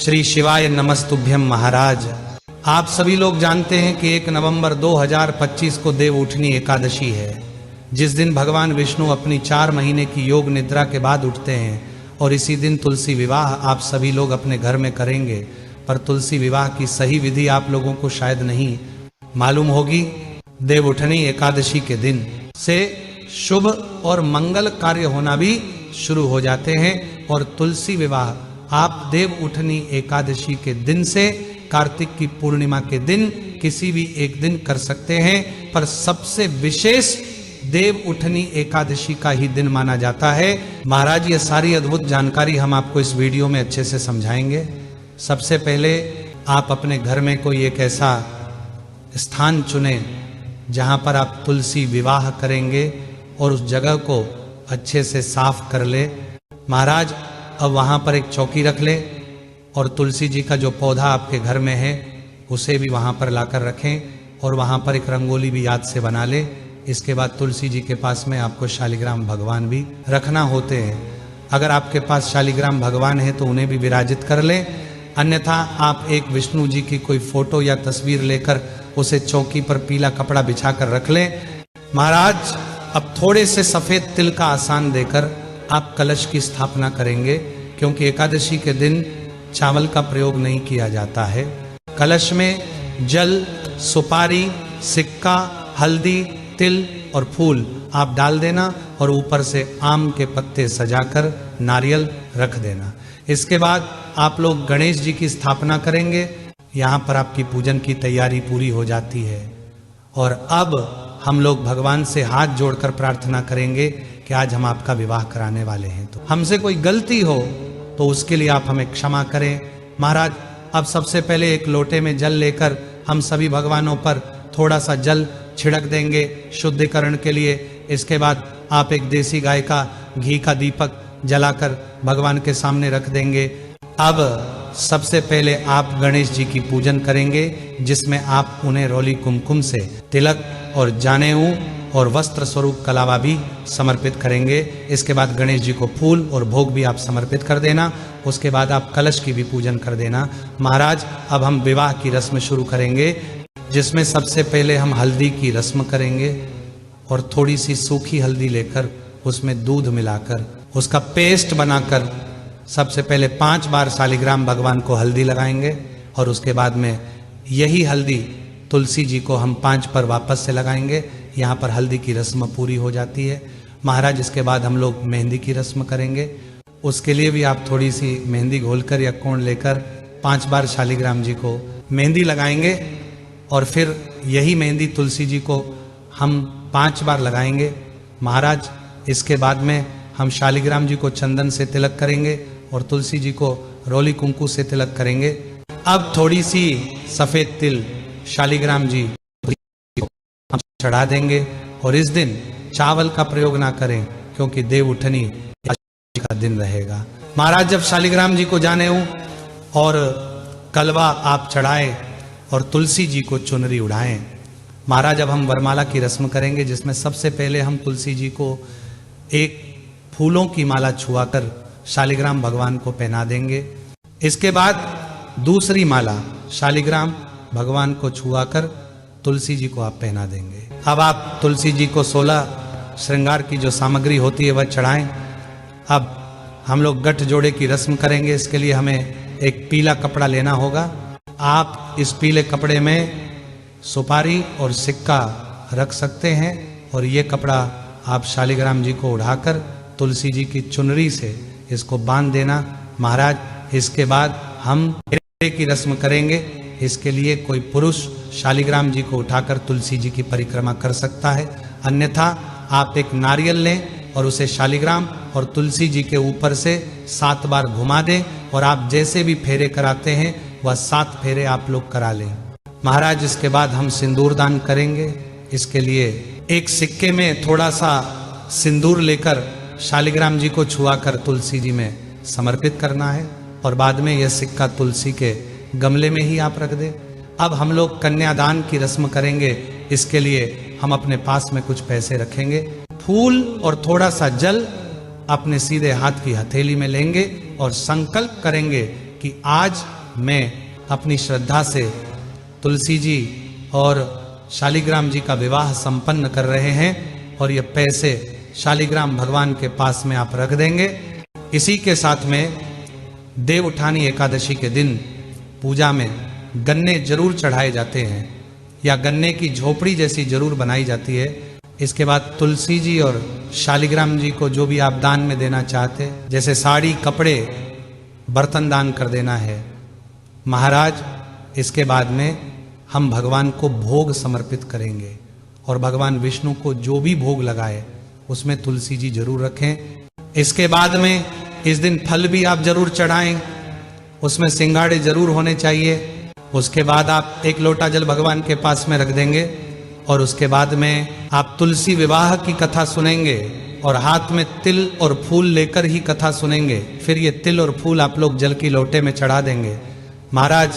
श्री शिवाय नमस्तुभ्यम महाराज। आप सभी लोग जानते हैं कि 1 नवंबर 2025 को देवउठनी एकादशी है, जिस दिन भगवान विष्णु अपनी 4 महीने की योग निद्रा के बाद उठते हैं और इसी दिन तुलसी विवाह आप सभी लोग अपने घर में करेंगे। पर तुलसी विवाह की सही विधि आप लोगों को शायद नहीं मालूम होगी। देवउठनी एकादशी के दिन से शुभ और मंगल कार्य होना भी शुरू हो जाते हैं और तुलसी विवाह आप देवउठनी एकादशी के दिन से कार्तिक की पूर्णिमा के दिन किसी भी एक दिन कर सकते हैं, पर सबसे विशेष देवउठनी एकादशी का ही दिन माना जाता है। महाराज ये सारी अद्भुत जानकारी हम आपको इस वीडियो में अच्छे से समझाएंगे। सबसे पहले आप अपने घर में कोई एक ऐसा स्थान चुने जहां पर आप तुलसी विवाह करेंगे और उस जगह को अच्छे से साफ कर ले। महाराज अब वहां पर एक चौकी रख ले और तुलसी जी का जो पौधा आपके घर में है उसे भी वहां पर लाकर रखें और वहां पर एक रंगोली भी याद से बना ले। इसके बाद तुलसी जी के पास में आपको शालिग्राम भगवान भी रखना होते हैं। अगर आपके पास शालिग्राम भगवान है तो उन्हें भी विराजित कर ले, अन्यथा आप एक विष्णु जी की कोई फोटो या तस्वीर लेकर उसे चौकी पर पीला कपड़ा बिछाकर रख ले। महाराज अब थोड़े से सफेद तिल का आसान देकर आप कलश की स्थापना करेंगे, क्योंकि एकादशी के दिन चावल का प्रयोग नहीं किया जाता है। कलश में जल, सुपारी, सिक्का, हल्दी, तिल और फूल आप डाल देना और ऊपर से आम के पत्ते सजाकर नारियल रख देना। इसके बाद आप लोग गणेश जी की स्थापना करेंगे। यहाँ पर आपकी पूजन की तैयारी पूरी हो जाती है और अब हम लोग भगवान से हाथ जोड़कर प्रार्थना करेंगे कि आज हम आपका विवाह कराने वाले हैं, तो हमसे कोई गलती हो तो उसके लिए आप हमें क्षमा करें। महाराज अब सबसे पहले एक लोटे में जल लेकर हम सभी भगवानों पर थोड़ा सा जल छिड़क देंगे शुद्धिकरण के लिए। इसके बाद आप एक देसी गाय का घी का दीपक जलाकर भगवान के सामने रख देंगे। अब सबसे पहले आप गणेश जी की पूजन करेंगे, जिसमें आप उन्हें रोली कुमकुम से तिलक और जानेऊ और वस्त्र स्वरूप कलावा भी समर्पित करेंगे। इसके बाद गणेश जी को फूल और भोग भी आप समर्पित कर देना। उसके बाद आप कलश की भी पूजन कर देना। महाराज अब हम विवाह की रस्म शुरू करेंगे, जिसमें सबसे पहले हम हल्दी की रस्म करेंगे और थोड़ी सी सूखी हल्दी लेकर उसमें दूध मिलाकर उसका पेस्ट बनाकर सबसे पहले 5 बार शालिग्राम भगवान को हल्दी लगाएंगे और उसके बाद में यही हल्दी तुलसी जी को हम 5 पर वापस से लगाएंगे। यहाँ पर हल्दी की रस्म पूरी हो जाती है। महाराज इसके बाद हम लोग मेहंदी की रस्म करेंगे। उसके लिए भी आप थोड़ी सी मेहंदी घोलकर या कोण लेकर 5 बार शालिग्राम जी को मेहंदी लगाएंगे और फिर यही मेहंदी तुलसी जी को हम 5 बार लगाएंगे। महाराज इसके बाद में हम शालिग्राम जी को चंदन से तिलक करेंगे और तुलसी जी को रोली कुंकू से तिलक करेंगे। अब थोड़ी सी सफेद तिल शालिग्राम जी को हम चढ़ा देंगे और इस दिन चावल का प्रयोग ना करें, क्योंकि देवउठनी का दिन रहेगा। महाराज जब शालिग्राम जी को जानेऊ और कलवा आप चढ़ाएं और तुलसी जी को चुनरी उड़ाएं। महाराज अब हम वरमाला की रस्म करेंगे, जिसमें सबसे पहले हम तुलसी जी को एक फूलों की माला छुआकर शालिग्राम भगवान को पहना देंगे। इसके बाद दूसरी माला शालिग्राम भगवान को छुआकर तुलसी जी को आप पहना देंगे। अब आप तुलसी जी को 16 श्रृंगार की जो सामग्री होती है वह चढ़ाएं। अब हम लोग गठ जोड़े की रस्म करेंगे। इसके लिए हमें एक पीला कपड़ा लेना होगा। आप इस पीले कपड़े में सुपारी और सिक्का रख सकते हैं और ये कपड़ा आप शालिग्राम जी को उड़ाकर तुलसी जी की चुनरी से इसको बांध देना। महाराज इसके बाद हम फेरे की रस्म करेंगे। इसके लिए कोई पुरुष शालिग्राम जी को उठाकर तुलसी जी की परिक्रमा कर सकता है, अन्यथा आप एक नारियल लें और उसे शालिग्राम और तुलसी जी के ऊपर से 7 बार घुमा दें और आप जैसे भी फेरे कराते हैं वह 7 फेरे आप लोग करा लें। महाराज इसके बाद हम सिंदूर दान करेंगे। इसके लिए एक सिक्के में थोड़ा सा सिंदूर लेकर शालिग्राम जी को छुआकर तुलसी जी में समर्पित करना है और बाद में यह सिक्का तुलसी के गमले में ही आप रख दें। अब हम लोग कन्यादान की रस्म करेंगे। इसके लिए हम अपने पास में कुछ पैसे रखेंगे, फूल और थोड़ा सा जल अपने सीधे हाथ की हथेली में लेंगे और संकल्प करेंगे कि आज मैं अपनी श्रद्धा से तुलसी जी और शालिग्राम जी का विवाह संपन्न कर रहे हैं और ये पैसे शालिग्राम भगवान के पास में आप रख देंगे। इसी के साथ में देव उठानी एकादशी के दिन पूजा में गन्ने जरूर चढ़ाए जाते हैं या गन्ने की झोपड़ी जैसी जरूर बनाई जाती है। इसके बाद तुलसी जी और शालिग्राम जी को जो भी आप दान में देना चाहते, जैसे साड़ी, कपड़े, बर्तन दान कर देना है महाराज। इसके बाद में हम भगवान को भोग समर्पित करेंगे और भगवान विष्णु को जो भी भोग लगाए उसमें तुलसी जी जरूर रखें। इसके बाद में इस दिन फल भी आप जरूर चढ़ाएं, उसमें सिंगाड़े जरूर होने चाहिए। उसके बाद आप 1 लोटा जल भगवान के पास में रख देंगे और उसके बाद में आप तुलसी विवाह की कथा सुनेंगे और हाथ में तिल और फूल लेकर ही कथा सुनेंगे। फिर ये तिल और फूल आप लोग जल की लोटे में चढ़ा देंगे। महाराज